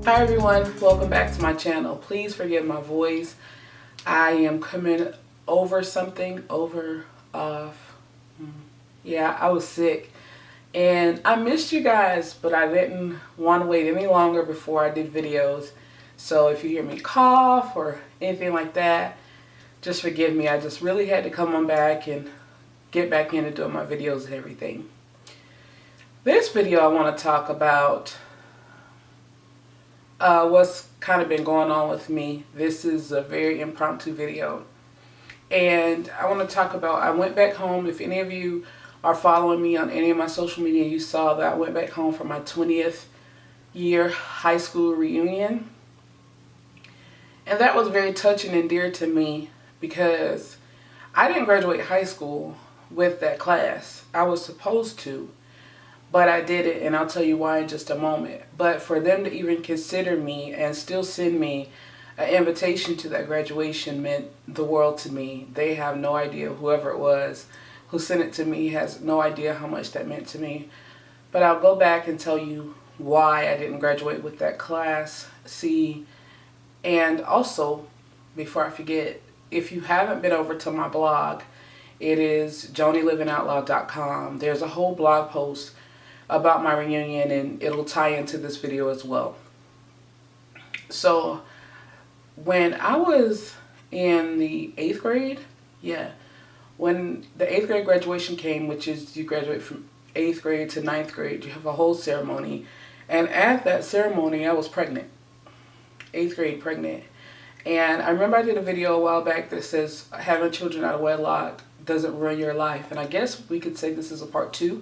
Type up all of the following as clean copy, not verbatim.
Hi everyone, welcome back to my channel. Please forgive my voice. I am coming over something, yeah, I was sick and I missed you guys, but I didn't want to wait any longer before I did videos. So if you hear me cough or anything like that, just forgive me. I just really had to come on back and get back into doing my videos and everything. This video I want to talk about what's kind of been going on with me. This is a very impromptu video. And I want to talk about, I went back home. If any of you are following me on any of my social media, you saw that I went back home for my 20th year high school reunion. And that was very touching and dear to me because I didn't graduate high school with that class. I was supposed to, but I didn't, and I'll tell you why in just a moment. But for them to even consider me and still send me an invitation to that graduation meant the world to me. They have no idea, whoever it was who sent it to me has no idea how much that meant to me. But I'll go back and tell you why I didn't graduate with that class. See, and also, before I forget, if you haven't been over to my blog, it is JoniLivnoutloud.com. There's a whole blog post about my reunion, and it'll tie into this video as well. So when I was in the 8th grade, when the 8th grade graduation came, which is you graduate from 8th grade to 9th grade, you have a whole ceremony. And at that ceremony, I was pregnant, 8th grade pregnant. And I remember I did a video a while back that says having children out of wedlock doesn't ruin your life. And I guess we could say this is a part 2.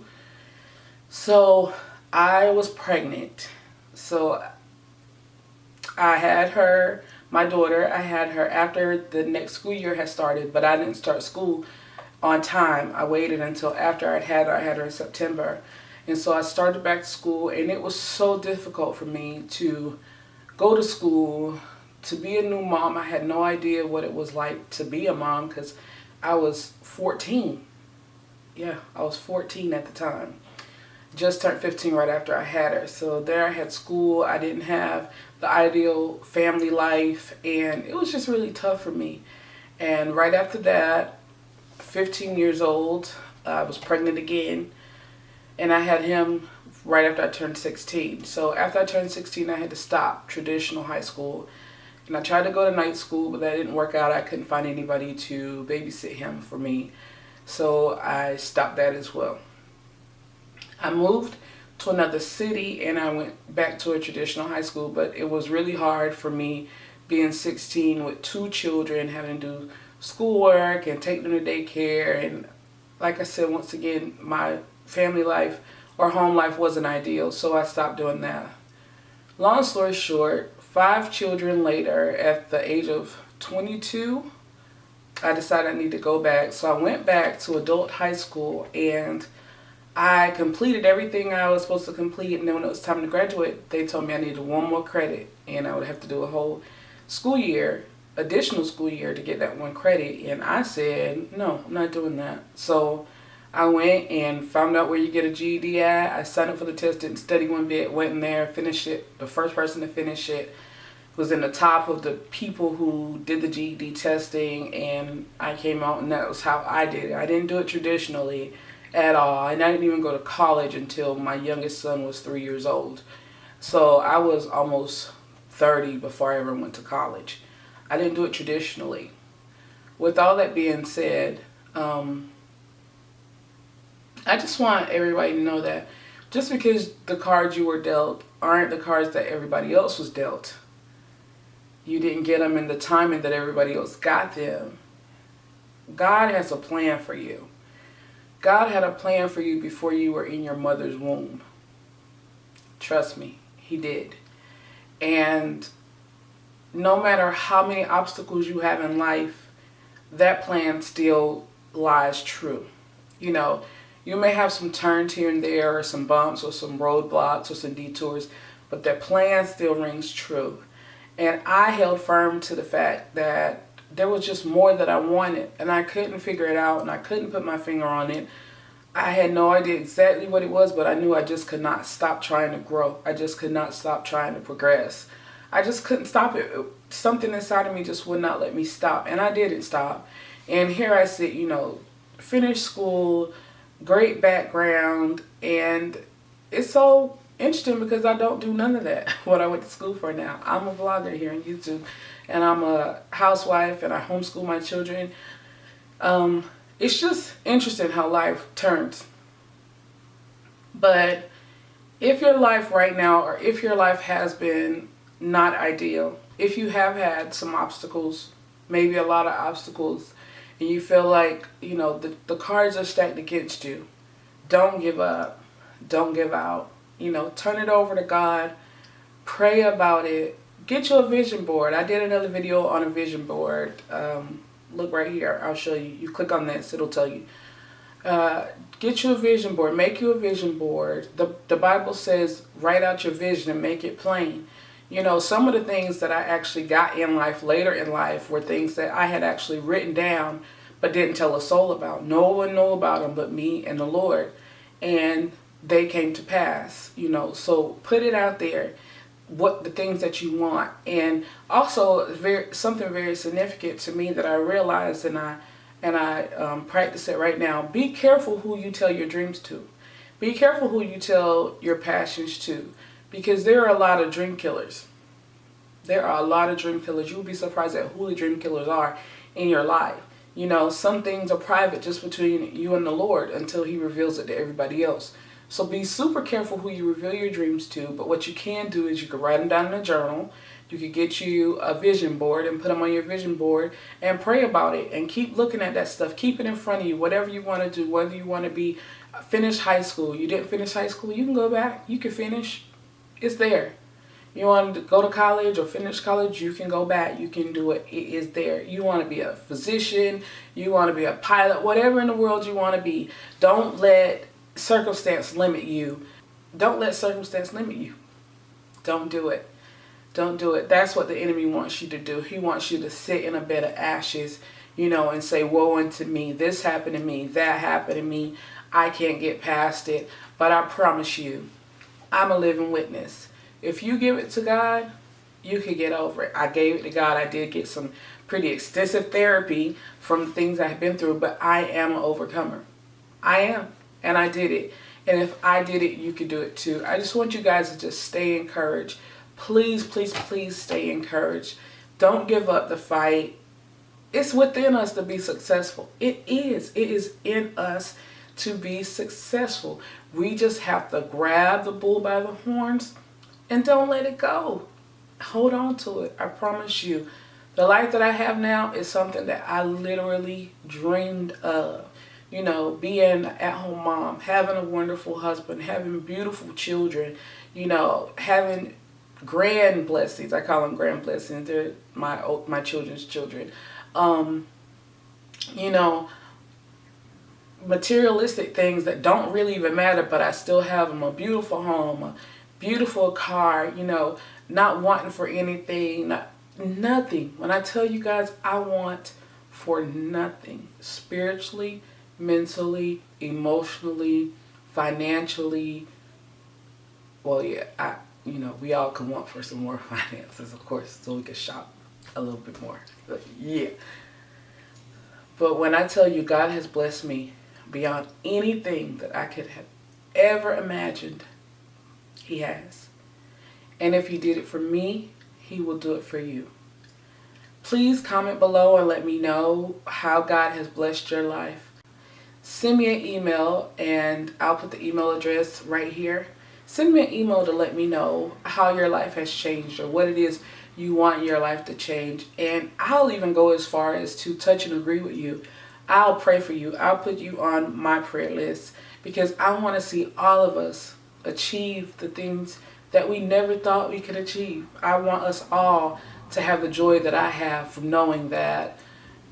So I was pregnant. So I had her, my daughter, I had her after the next school year had started, but I didn't start school on time. I waited until after I had her in September. And so I started back to school, and it was so difficult for me to go to school, to be a new mom. I had no idea what it was like to be a mom because I was 14. Yeah, I was 14 at the time. Just turned 15 right after I had her. So there I had school. I didn't have the ideal family life, and it was just really tough for me. And right after that, 15 years old, I was pregnant again, and I had him right after I turned 16. So after I turned 16, I had to stop traditional high school, and I tried to go to night school, but that didn't work out. I couldn't find anybody to babysit him for me, so I stopped that as well. I moved to another city, and I went back to a traditional high school, but it was really hard for me being 16 with 2 children, having to do schoolwork and take them to daycare. And like I said, once again, my family life or home life wasn't ideal, so I stopped doing that. Long story short, 5 children later, at the age of 22, I decided I need to go back. So I went back to adult high school, and I completed everything I was supposed to complete, and then when it was time to graduate, they told me I needed 1 more credit, and I would have to do a whole school year, additional school year, to get that 1 credit. And I said, no, I'm not doing that. So I went and found out where you get a GED at. I signed up for the test, didn't study one bit, went in there, finished it. The first person to finish it was in the top of the people who did the GED testing, and I came out, and that was how I did it. I didn't do it traditionally at all, and I didn't even go to college until my youngest son was 3 years old. So I was almost 30 before I ever went to college. I didn't do it traditionally. With all that being said, I just want everybody to know that just because the cards you were dealt aren't the cards that everybody else was dealt, you didn't get them in the timing that everybody else got them. God has a plan for you. God had a plan for you before you were in your mother's womb. Trust me, He did. And no matter how many obstacles you have in life, that plan still lies true. You know, you may have some turns here and there, or some bumps, or some roadblocks, or some detours, but that plan still rings true. And I held firm to the fact that there was just more that I wanted, and I couldn't figure it out, and I couldn't put my finger on it. I had no idea exactly what it was, but I knew I just could not stop trying to grow. I just could not stop trying to progress. I just couldn't stop it. Something inside of me just would not let me stop. And I didn't stop. And here I sit, finished school, great background, and it's so interesting because I don't do none of that, what I went to school for now. I'm a vlogger here on YouTube, and I'm a housewife, and I homeschool my children. It's just interesting how life turns. But if your life right now, or if your life has been not ideal, if you have had some obstacles, maybe a lot of obstacles, and you feel like, the cards are stacked against you, don't give up. Don't give out. Turn it over to God. Pray about it. Get you a vision board. I did another video on a vision board. Look right here. I'll show you. You click on this. It'll tell you. Get you a vision board. Make you a vision board. The Bible says write out your vision and make it plain. Some of the things that I actually got in life later in life were things that I had actually written down but didn't tell a soul about. No one knew about them but me and the Lord. And they came to pass, so put it out there, what the things that you want. And also something very significant to me that I realized, and I practice it right now. Be careful who you tell your dreams to. Be careful who you tell your passions to, because there are a lot of dream killers. There are a lot of dream killers. You'll be surprised at who the dream killers are in your life. Some things are private just between you and the Lord until He reveals it to everybody else. So be super careful who you reveal your dreams to. But what you can do is you can write them down in a journal. You could get you a vision board and put them on your vision board and pray about it and keep looking at that stuff. Keep it in front of you, whatever you want to do, whether you want to finish high school. You didn't finish high school, you can go back. You can finish. It's there. You want to go to college or finish college, you can go back. You can do it. It is there. You want to be a physician. You want to be a pilot. Whatever in the world you want to be. Don't let circumstance limit you. Don't let circumstance limit you. Don't do it. Don't do it. That's what the enemy wants you to do. He wants you to sit in a bed of ashes, and say, woe unto me. This happened to me. That happened to me. I can't get past it. But I promise you, I'm a living witness. If you give it to God, you can get over it. I gave it to God. I did get some pretty extensive therapy from the things I've been through, but I am an overcomer. I am. And I did it. And if I did it, you can do it too. I just want you guys to just stay encouraged. Please, please, please stay encouraged. Don't give up the fight. It's within us to be successful. It is. It is in us to be successful. We just have to grab the bull by the horns and don't let it go. Hold on to it. I promise you. The life that I have now is something that I literally dreamed of. Being an at-home mom, having a wonderful husband, having beautiful children, having grand blessings. I call them grand blessings. They're my children's children. Materialistic things that don't really even matter, but I still have them. A beautiful home, a beautiful car, not wanting for anything, nothing. When I tell you guys, I want for nothing. Spiritually, mentally, emotionally, financially. Well, yeah, we all can want for some more finances, of course, so we can shop a little bit more. But yeah. But when I tell you God has blessed me beyond anything that I could have ever imagined, He has. And if He did it for me, He will do it for you. Please comment below and let me know how God has blessed your life. Send me an email, and I'll put the email address right here. Send me an email to let me know how your life has changed or what it is you want your life to change. And I'll even go as far as to touch and agree with you. I'll pray for you. I'll put you on my prayer list because I want to see all of us achieve the things that we never thought we could achieve. I want us all to have the joy that I have from knowing that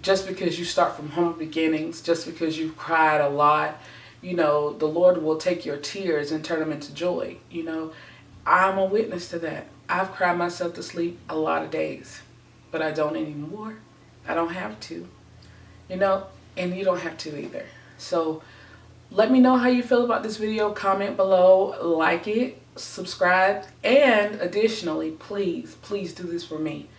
just because you start from humble beginnings, just because you've cried a lot, the Lord will take your tears and turn them into joy. I'm a witness to that. I've cried myself to sleep a lot of days, but I don't anymore. I don't have to, and you don't have to either. So Let me know how you feel about this video. Comment below, like it, subscribe, and additionally, please do this for me.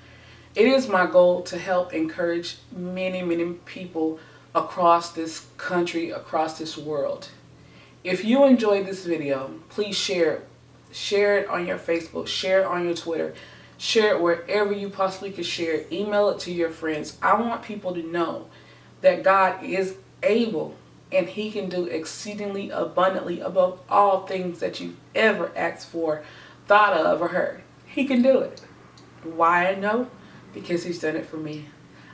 It is my goal to help encourage many people across this country, across this world. If you enjoyed this video, please share it. Share it on your Facebook, share it on your Twitter, share it wherever you possibly could share it. Email it to your friends. I want people to know that God is able and He can do exceedingly abundantly above all things that you've ever asked for, thought of, or heard. He can do it. Why I know? Because He's done it for me.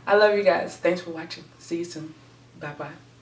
I love you guys. Thanks for watching. See you soon. Bye-bye.